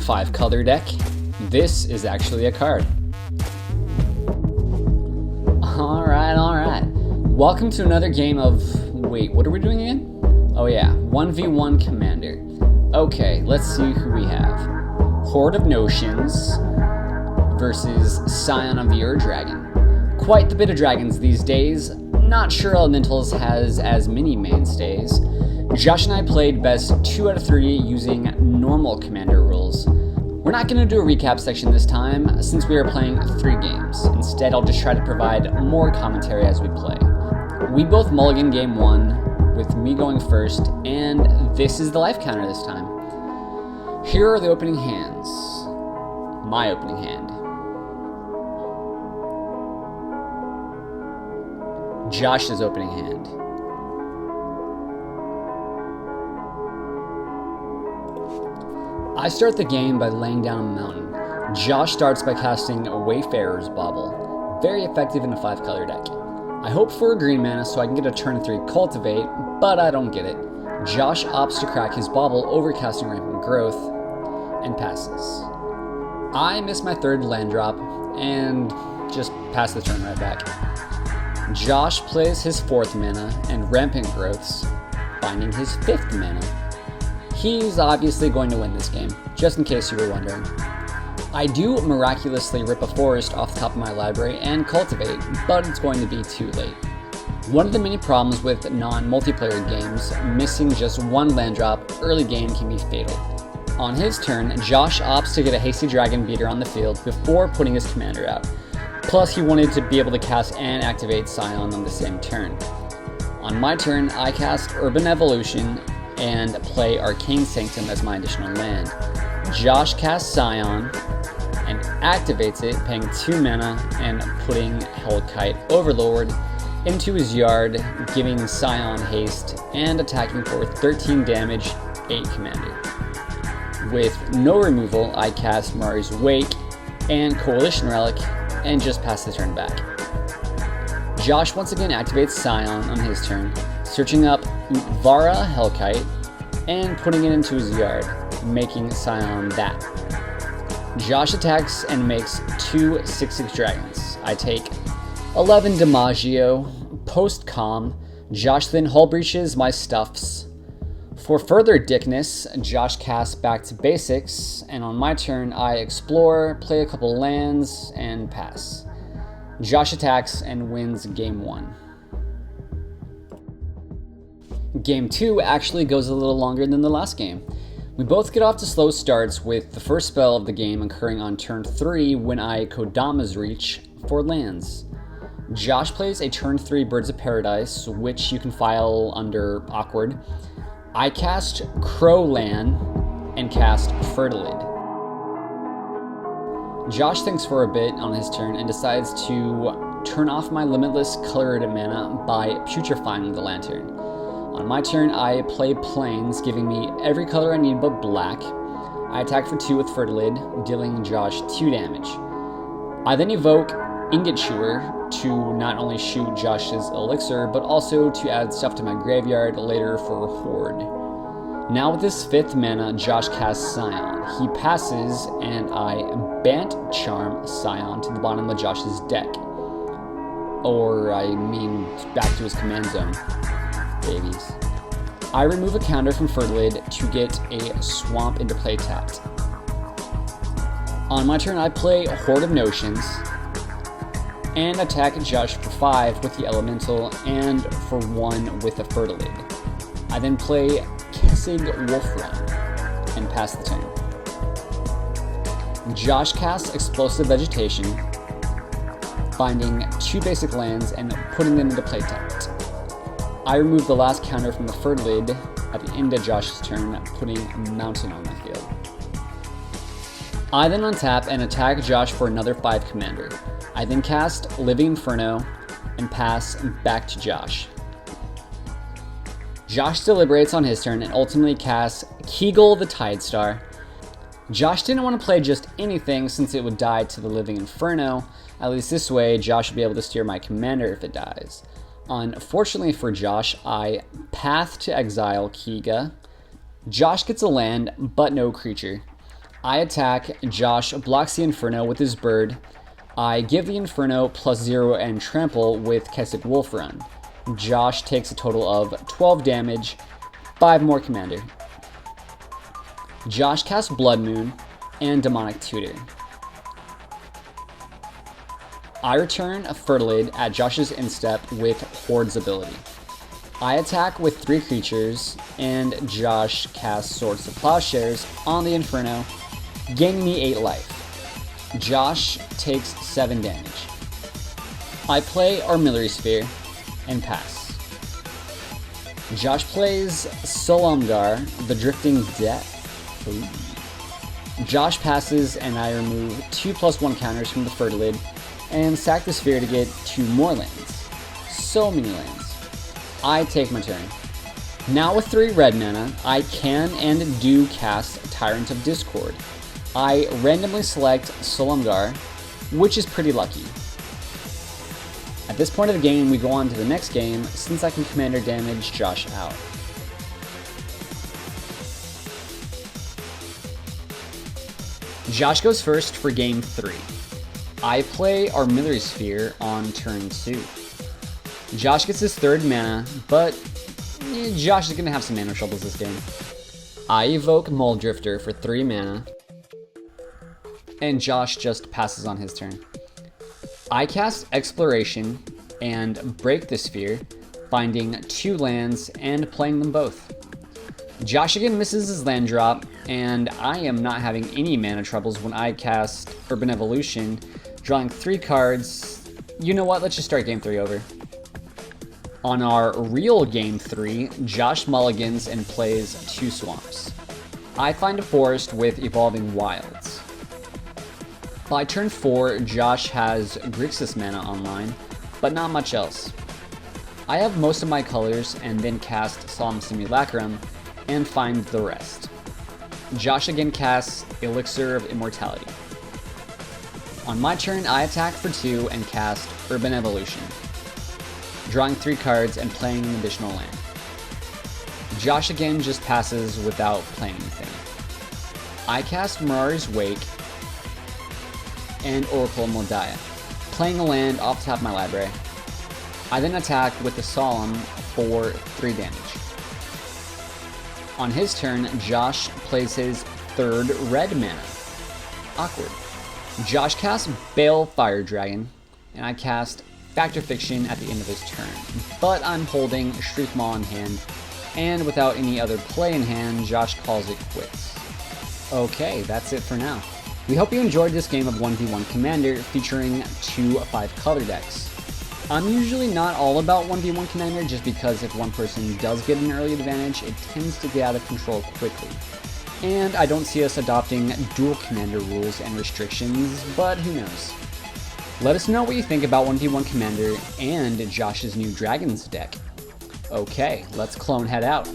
5-color deck, this is actually a card. Alright. Welcome to another game of... Wait, what are we doing again? Oh yeah, 1v1 Commander. Okay, let's see who we have. Horde of Notions versus Scion of the Dragon. Quite the bit of dragons these days. Not sure Elementals has as many mainstays. Josh and I played best 2 out of 3 using normal Commander rules. We're not going to do a recap section this time since we are playing 3 games. Instead, I'll just try to provide more commentary as we play. We both mulligan game 1 with me going first, and this is the life counter this time. Here are the opening hands. My opening hand. Josh's opening hand. I start the game by laying down a mountain. Josh starts by casting a Wayfarer's Bauble. Very effective in a 5-color deck. I hope for a green mana so I can get a turn 3 Cultivate, but I don't get it. Josh opts to crack his Bauble over casting Rampant Growth and passes. I miss my 3rd land drop and just pass the turn right back. Josh plays his 4th mana and Rampant Growths, finding his 5th mana. He's obviously going to win this game, just in case you were wondering. I do miraculously rip a forest off the top of my library and cultivate, but it's going to be too late. One of the many problems with non-multiplayer games, missing just 1 land drop early game can be fatal. On his turn, Josh opts to get a Hasty Dragon Beater on the field before putting his commander out. Plus, he wanted to be able to cast and activate Scion on the same turn. On my turn, I cast Urban Evolution and play Arcane Sanctum as my additional land. Josh casts Scion and activates it, paying 2 mana and putting Hellkite Overlord into his yard, giving Scion haste and attacking for 13 damage, 8 commander. With no removal, I cast Mari's Wake and Coalition Relic and just pass the turn back. Josh once again activates Scion on his turn, searching up Vara Hellkite and putting it into his yard, making Scion that. Josh attacks and makes 2 6/6 dragons. I take 11 DiMaggio, post-com. Josh then hull breaches my stuffs. For further dickness, Josh casts back to basics, and on my turn I explore, play a couple lands, and pass. Josh attacks and wins game 1. Game 2 actually goes a little longer than the last game. We both get off to slow starts with the first spell of the game occurring on turn 3 when I Kodama's Reach for lands. Josh plays a turn 3 Birds of Paradise, which you can file under Awkward. I cast Crowland and cast Fertilid. Josh thinks for a bit on his turn and decides to turn off my limitless colored mana by putrefying the Lantern. On my turn, I play Plains, giving me every color I need but black. I attack for 2 with Fertilid, dealing Josh 2 damage. I then evoke Ingot Chewer to not only shoot Josh's Elixir, but also to add stuff to my graveyard later for Horde. Now with his 5th mana, Josh casts Scion. He passes, and I Bant Charm Scion to the bottom of Josh's deck. Or, I mean, back to his command zone. Babies. I remove a counter from Fertilid to get a Swamp into play tapped. On my turn, I play Horde of Notions and attack Josh for 5 with the Elemental and for 1 with the Fertilid. I then play Kessig Wolfrun and pass the turn. Josh casts Explosive Vegetation, finding 2 basic lands and putting them into play tapped. I remove the last counter from the Fertilid at the end of Josh's turn, putting Mountain on my field. I then untap and attack Josh for another 5 commander. I then cast Living Inferno and pass back to Josh. Josh deliberates on his turn and ultimately casts Kegel the Tidestar. Josh didn't want to play just anything since it would die to the Living Inferno. At least this way, Josh would be able to steer my commander if it dies. Unfortunately for Josh, I Path to Exile Kiga. Josh gets a land, but no creature. I attack, Josh blocks the Inferno with his bird. I give the Inferno +0 and trample with Keswick Wolf Run. Josh takes a total of 12 damage, 5 more commander. Josh casts Blood Moon and Demonic Tutor. I return a Fertilid at Josh's instep with Horde's ability. I attack with 3 creatures, and Josh casts Swords to Plowshares on the Inferno, gaining me 8 life. Josh takes 7 damage. I play Armillary Sphere and pass. Josh plays Solomgar, the Drifting Death. Ooh. Josh passes, and I remove 2+1 counters from the Fertilid and sack the sphere to get 2 more lands. So many lands. I take my turn. Now with 3 red mana, I can and do cast Tyrant of Discord. I randomly select Solomgar, which is pretty lucky. At this point of the game, we go on to the next game, since I can commander damage Josh out. Josh goes first for game 3. I play Armillary Sphere on turn 2. Josh gets his 3rd mana, but Josh is going to have some mana troubles this game. I evoke Muldrifter for 3 mana, and Josh just passes on his turn. I cast Exploration and break the sphere, finding 2 lands and playing them both. Josh again misses his land drop, and I am not having any mana troubles when I cast Urban Evolution, drawing 3 cards. You know what, let's just start game 3 over. On our real game 3, Josh mulligans and plays 2 swamps. I find a forest with Evolving Wilds. By turn 4, Josh has Grixis mana online, but not much else. I have most of my colors and then cast Solemn Simulacrum and find the rest. Josh again casts Elixir of Immortality. On my turn, I attack for 2 and cast Urban Evolution, drawing 3 cards and playing an additional land. Josh again just passes without playing anything. I cast Mirari's Wake and Oracle of Moldiah, playing a land off the top of my library. I then attack with the Solemn for 3 damage. On his turn, Josh plays his 3rd red mana. Awkward. Josh casts Bale Fire Dragon, and I cast Fact or Fiction at the end of his turn, but I'm holding Shriek Maw in hand, and without any other play in hand, Josh calls it quits. Okay, that's it for now. We hope you enjoyed this game of 1v1 Commander featuring 2 5-color decks. I'm usually not all about 1v1 Commander just because if one person does get an early advantage, it tends to get out of control quickly. And I don't see us adopting Duel Commander rules and restrictions, but who knows. Let us know what you think about 1v1 Commander and Josh's new Dragons deck. Okay, let's clone head out.